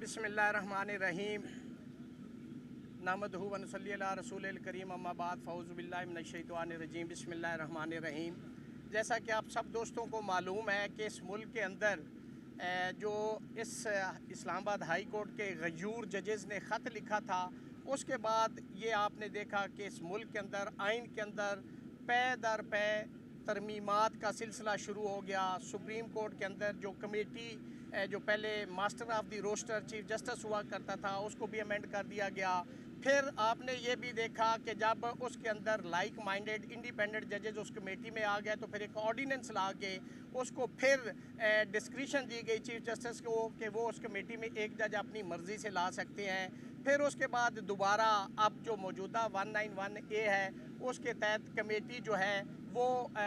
बिस्मिल्लाहिर्रहमानिर्रहीम नहमदुहु व नसल्ली अला रसूलिल करीम अम्मा बाद फ़ऊज़ु बिल्लाहि मिनश्शैतानिर्रजीम बिस्मिल्लाहिर्रहमानिर्रहीम। जैसा कि आप सब दोस्तों को मालूम है कि इस मुल्क के अंदर जो इस इस्लामाबाद हाई कोर्ट के गयूर जजेस ने ख़त लिखा था, उसके बाद ये आपने देखा कि इस मुल्क के अंदर आइन के अंदर पे दर पे तरमीमात का सिलसिला शुरू हो गया। सुप्रीम कोर्ट के अंदर जो कमेटी जो पहले master of the roster chief justice हुआ करता था, उसको भी अमेंड कर दिया गया। फिर आपने ये भी देखा कि जब उसके अंदर लाइक माइंडेड इंडिपेंडेंट जजेस उस कमेटी में आ गए तो फिर एक ऑर्डिनेंस ला के उसको फिर डिस्क्रिशन दी गई चीफ जस्टिस को कि वो उस कमेटी में एक जज अपनी मर्ज़ी से ला सकते हैं। फिर उसके बाद दोबारा अब जो मौजूदा 191A है उसके तहत कमेटी जो है वो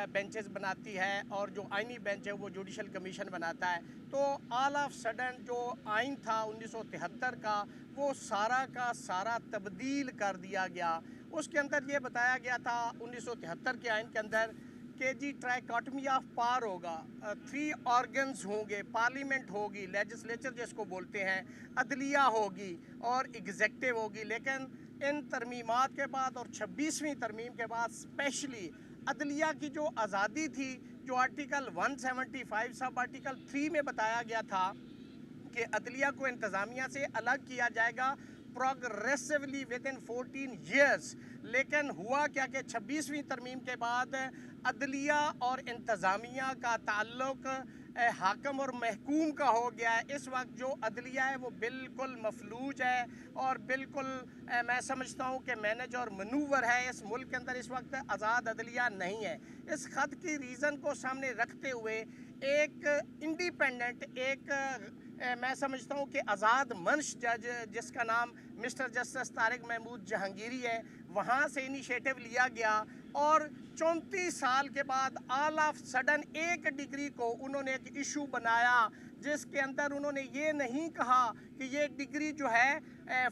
बेंचेस बनाती है और जो आइनी बेंच है वो जुडिशल कमीशन बनाता है। तो ऑल ऑफ सडन जो आइन था 1973 का वो सारा का सारा तब्दील कर दिया गया। उसके अंदर ये बताया गया था 1973 के आइन के अंदर कि जी ट्राइकॉटमी ऑफ पावर होगा, 3 ऑर्गन्स होंगे, पार्लियामेंट होगी, लेजिस्लेचर जिसको बोलते हैं, अदलिया होगी और एग्जेक्टिव होगी। लेकिन इन तरमीमात के बाद और 26वीं तरमीम के बाद स्पेशली अदलिया की जो आज़ादी थी, जो आर्टिकल 175 सब आर्टिकल 3 में बताया गया था कि अदलिया को इंतज़ामिया से अलग किया जाएगा प्रोग्रेसिवली विद इन 14 ईयर्स। लेकिन हुआ क्या कि 26वीं तरमीम के बाद अदलिया और इंतज़ामिया का ताल्लुक हाकम और महकूम का हो गया है। इस वक्त जो अदलिया है वो बिल्कुल मफलूज है और बिल्कुल मैं समझता हूँ कि मैनेज और मनूवर है। इस मुल्क के अंदर इस वक्त आज़ाद अदलिया नहीं है। इस ख़त की रीज़न को सामने रखते हुए एक इंडिपेंडेंट मैं समझता हूँ कि आज़ाद मंश जज जिसका नाम मिस्टर जस्टिस तारिक महमूद जहांगीरी है, वहाँ से इनिशिएटिव लिया गया और 34 साल के बाद ऑल ऑफ सडन एक डिग्री को उन्होंने एक इशू बनाया जिसके अंदर उन्होंने ये नहीं कहा कि ये डिग्री जो है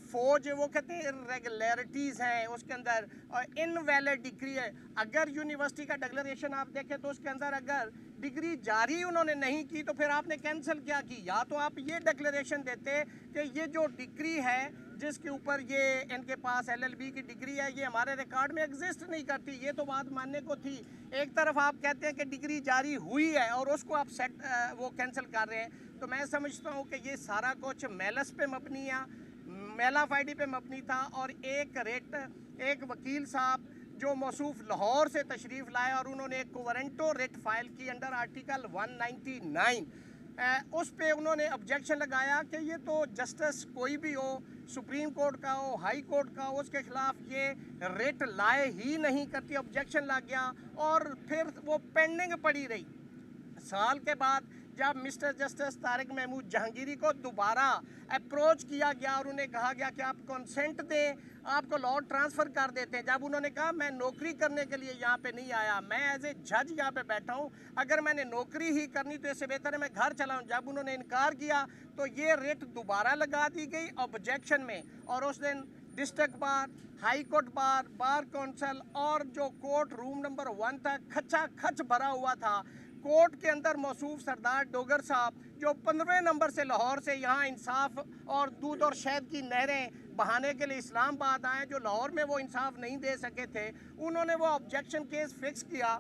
फौज वो कहते हैं इरेगुलरिटीज़ हैं उसके अंदर और इनवैलिड डिग्री है। अगर यूनिवर्सिटी का डिक्लेरेशन आप देखें तो उसके अंदर अगर डिग्री जारी उन्होंने नहीं की तो फिर आपने कैंसिल क्या की? या तो आप ये डिक्लेरेशन देते कि ये जो डिग्री है जिसके ऊपर ये इनके पास LLB की डिग्री है ये हमारे रिकॉर्ड में एग्जिस्ट नहीं करती, ये तो बात मानने को थी। एक तरफ आप कहते हैं कि डिग्री जारी हुई है और उसको आप वो कैंसिल कर रहे हैं। तो मैं समझता हूँ कि ये सारा कुछ मेलस पे मबनी है, मेलाफाइडी पे मबनी था। और एक वकील साहब जो मौसूफ लाहौर से तशरीफ़ लाए और उन्होंने एक वारंटो रिट फाइल की अंडर आर्टिकल 199 उस पे उन्होंने ऑब्जेक्शन लगाया कि ये तो जस्टिस कोई भी हो, सुप्रीम कोर्ट का हो, हाई कोर्ट का हो, उसके ख़िलाफ़ ये रिट लाए ही नहीं करती। ऑब्जेक्शन लग गया और फिर वो पेंडिंग पड़ी रही। साल के बाद जब मिस्टर जस्टिस तारिक महमूद जहांगीरी को दोबारा अप्रोच किया गया और उन्हें कहा गया कि आप कंसेंट दें, आपको लॉ ट्रांसफ़र कर देते हैं। जब उन्होंने कहा मैं नौकरी करने के लिए यहाँ पे नहीं आया, मैं एज ए जज यहाँ पे बैठा हूँ, अगर मैंने नौकरी ही करनी तो इससे बेहतर है मैं घर चलाऊँ। जब उन्होंने इनकार किया तो ये रिट दोबारा लगा दी गई ऑब्जेक्शन में और उस दिन district bar, high court bar, bar council और जो कोर्ट रूम नंबर 1 था खचा खच भरा हुआ था। कोर्ट के अंदर मौसूफ सरदार डोगर साहब जो 15वें नंबर से लाहौर से यहाँ इंसाफ और दूध और शहद की नहरें बहाने के लिए इस्लामाबाद आए, जो लाहौर में वो इंसाफ नहीं दे सके थे, उन्होंने वो ऑब्जेक्शन केस फिक्स किया,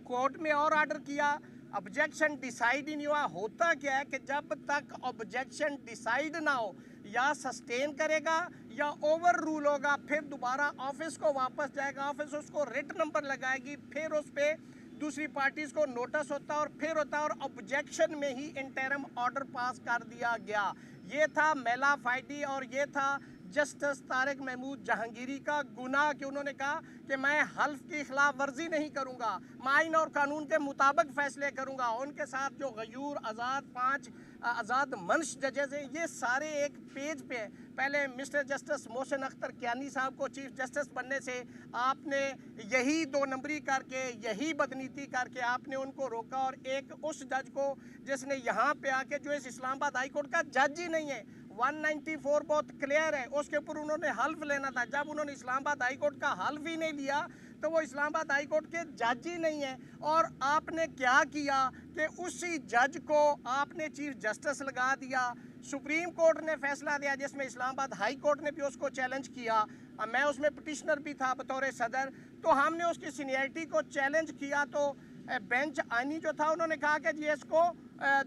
कोर्ट में और आर्डर किया, ऑब्जेक्शन डिसाइड ही नहीं हुआ। होता क्या है कि जब तक ऑब्जेक्शन डिसाइड ना हो या सस्टेन करेगा या ओवर रूल होगा, फिर दोबारा ऑफिस को वापस जाएगा, ऑफिस उसको रिट नंबर लगाएगी, फिर उस पर दूसरी पार्टीज़ को नोटिस होता है और फिर होता है और ऑब्जेक्शन में ही इंटरम ऑर्डर पास कर दिया गया। ये था मेलाफाइडी और ये था जस्टिस तारिक महमूद जहांगीरी का गुनाह कि उन्होंने कहा कि मैं हल्फ की खिलाफ वर्जी नहीं करूँगा, मैं आइन और कानून के मुताबिक फ़ैसले करूँगा। उनके साथ जो गयूर आज़ाद 5 आज़ाद मंश जजेस हैं ये सारे एक पेज पे पहले मिस्टर जस्टिस मोहसिन अख्तर कियानी साहब को चीफ जस्टिस बनने से आपने यही 2 नंबरी करके यही बदनीति करके आपने उनको रोका और एक उस जज को जिसने यहाँ पे आके जो इस इस्लामाबाद हाई कोर्ट का जज ही नहीं है, 194 बहुत क्लियर है, उसके ऊपर उन्होंने हल्फ लेना था। जब उन्होंने इस्लामाबाद हाई कोर्ट का हल्फ ही नहीं लिया तो वो इस्लामाबाद हाई कोर्ट के जज ही नहीं है। और आपने क्या किया कि उसी जज को आपने चीफ जस्टिस लगा दिया, सुप्रीम कोर्ट ने फैसला दिया जिसमें इस्लामाबाद हाई कोर्ट ने भी उसको चैलेंज किया, मैं उसमें पिटिशनर भी था बतौर सदर, तो हमने उसकी सीनियरिटी को चैलेंज किया। तो बेंच आनी जो था उन्होंने कहा कि जी इसको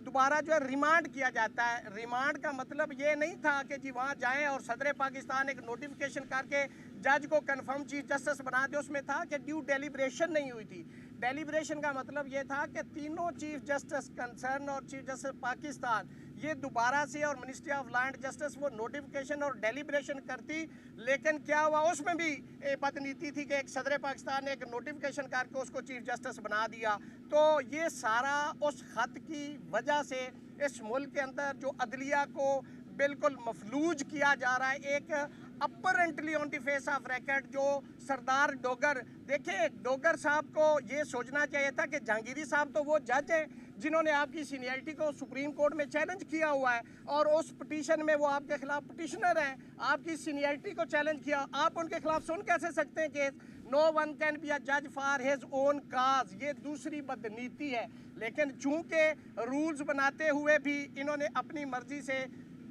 दोबारा जो है रिमांड किया जाता है। रिमांड का मतलब ये नहीं था कि जी वहाँ जाएं और सदर पाकिस्तान एक नोटिफिकेशन करके जज को कंफर्म चीफ जस्टिस बना दे, उसमें था कि ड्यू डेलिब्रेशन नहीं हुई थी। डेलिब्रेशन का मतलब ये था कि तीनों चीफ जस्टिस कंसर्न और चीफ जस्टिस पाकिस्तान ये दोबारा से और मिनिस्ट्री ऑफ लैंड जस्टिस वो नोटिफिकेशन और डेलिब्रेशन करती, लेकिन क्या हुआ उसमें भी बदनीति थी कि एक सदर पाकिस्तान ने एक नोटिफिकेशन करके उसको चीफ जस्टिस बना दिया। तो ये सारा उस खत की वजह से इस मुल्क के अंदर जो अदलिया को बिल्कुल मफलूज किया जा रहा है। एक apparently on the face of record जो सरदार डोगर, देखिए डोगर साहब को ये सोचना चाहिए था कि जहांगीरी साहब तो वो जज हैं जिन्होंने आपकी सीनियरिटी को सुप्रीम कोर्ट में चैलेंज किया हुआ है और उस पिटीशन में वो आपके खिलाफ पिटिशनर हैं, आपकी सीनियरिटी को चैलेंज किया, आप उनके खिलाफ सुन कैसे सकते हैं case? No one can be a जज फॉर हिज ओन काज, ये दूसरी बदनीति है। लेकिन चूंकि रूल्स बनाते हुए भी इन्होंने अपनी मर्जी से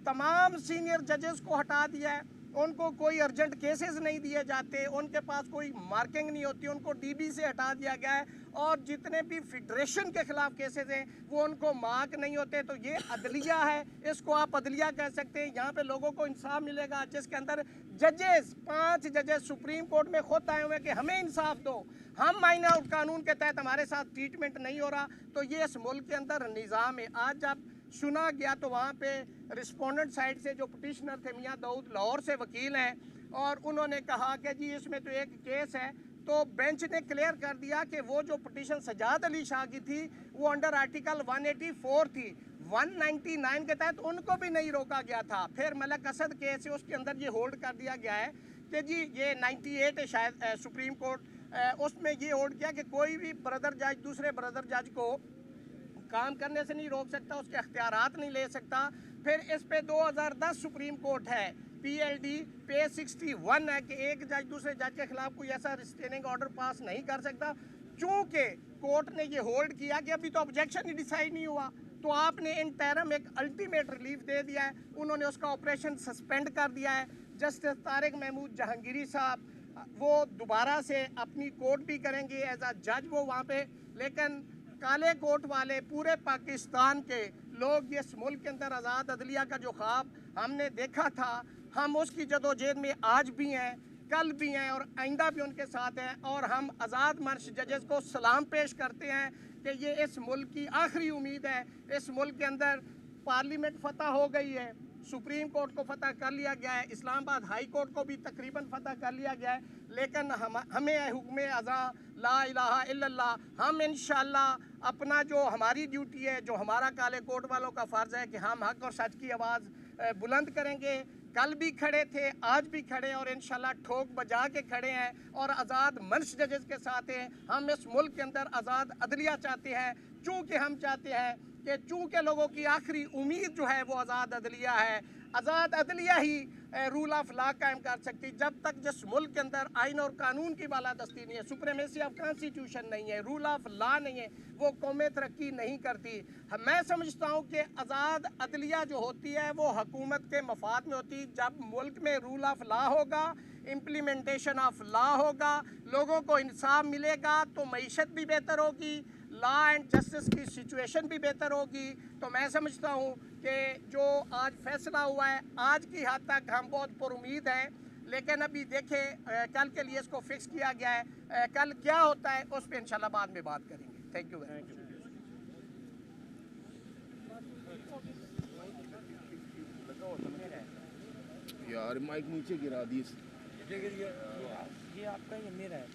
तमाम सीनियर जजेस को हटा दिया है, उनको कोई अर्जेंट केसेस नहीं दिए जाते, उनके पास कोई मार्किंग नहीं होती, उनको डीबी से हटा दिया गया है और जितने भी फेडरेशन के खिलाफ केसेस हैं वो उनको मार्क नहीं होते। तो ये अदलिया है, इसको आप अदलिया कह सकते हैं। यहाँ पे लोगों को इंसाफ मिलेगा जिसके अंदर जजेस 5 जजेस सुप्रीम कोर्ट में खुद आए हुए कि हमें इंसाफ दो, हम माइनर और कानून के तहत हमारे साथ ट्रीटमेंट नहीं हो रहा। तो ये इस मुल्क के अंदर निज़ाम है। आज जब सुना गया तो वहाँ पे रिस्पोंडेंट साइड से जो पिटिशनर थे मियाँ दाऊद लाहौर से वकील हैं और उन्होंने कहा कि जी इसमें तो एक केस है, तो बेंच ने क्लियर कर दिया कि वो जो पिटिशन सजाद अली शाह की थी वो अंडर आर्टिकल 184 थी, 199 के तहत उनको भी नहीं रोका गया था। फिर मलक असद केस है उसके अंदर ये होल्ड कर दिया गया है कि जी ये 98 है शायद सुप्रीम कोर्ट, उसमें ये होल्ड किया कि कोई भी ब्रदर जज दूसरे ब्रदर जज को काम करने से नहीं रोक सकता, उसके अख्तियारात नहीं ले सकता। फिर इस पे 2010 सुप्रीम कोर्ट है PLD पे 61 है कि एक जज दूसरे जज के खिलाफ कोई ऐसा रिस्ट्रेनिंग ऑर्डर पास नहीं कर सकता। चूंकि कोर्ट ने ये होल्ड किया कि अभी तो ऑब्जेक्शन ही डिसाइड नहीं हुआ, तो आपने इन टर्म एक अल्टीमेट रिलीफ दे दिया है, उन्होंने उसका ऑपरेशन सस्पेंड कर दिया है। जस्टिस तारिक महमूद जहांगीरी साहब वो दोबारा से अपनी कोर्ट भी करेंगे एज अ जज वो वहाँ पे, लेकिन काले कोट वाले पूरे पाकिस्तान के लोग इस मुल्क के अंदर आज़ाद अदलिया का जो ख्वाब हमने देखा था, हम उसकी जदोजहद में आज भी हैं, कल भी हैं और आइंदा भी उनके साथ हैं। और हम आज़ाद मंच जजेस को सलाम पेश करते हैं कि ये इस मुल्क की आखिरी उम्मीद है। इस मुल्क के अंदर पार्लियामेंट फतह हो गई है, सुप्रीम कोर्ट को फतह कर लिया गया है, इस्लामाबाद हाई कोर्ट को भी तकरीबन फतह कर लिया गया है, लेकिन हमें हुक्म अज़ा ला इलाहा इल्लल्लाह, हम इंशाअल्लाह अपना जो हमारी ड्यूटी है, जो हमारा काले कोट वालों का फ़र्ज़ है कि हम हक और सच की आवाज़ बुलंद करेंगे। कल भी खड़े थे, आज भी खड़े और इंशाल्लाह ठोक बजा के खड़े हैं और आज़ाद मंच जजेस के साथ हैं। हम इस मुल्क के अंदर आज़ाद अदलिया चाहते हैं, चूँकि हम चाहते हैं कि चूँकि लोगों की आखिरी उम्मीद जो है वो आज़ाद अदलिया है। आज़ाद अदलिया ही रूल ऑफ लॉ कायम कर सकती। जब तक जिस मुल्क के अंदर आइन और कानून की बालादस्ती नहीं है, सुप्रीमेसी ऑफ कॉन्स्टिट्यूशन नहीं है, रूल ऑफ लॉ नहीं है, वो कौमें तरक्की नहीं करती। मैं समझता हूँ कि आज़ाद अदलिया जो होती है वो हुकूमत के मफाद में होती। जब मुल्क में रूल ऑफ लॉ होगा, इम्प्लीमेंटेशन ऑफ लॉ होगा, लोगों को इंसाफ मिलेगा तो मईशत भी बेहतर होगी, लॉ एंड जस्टिस की सिचुएशन भी बेहतर होगी। तो मैं समझता हूँ कि जो आज फैसला हुआ है आज की हद तक हम बहुत पुरुमीद हैं, लेकिन अभी देखें कल के लिए इसको फिक्स किया गया है, कल क्या होता है उस पर इंशाल्लाह बाद में बात करेंगे। Thank you very much. यार माइक नीचे गिरा दी, ये आपका, ये मेरा है।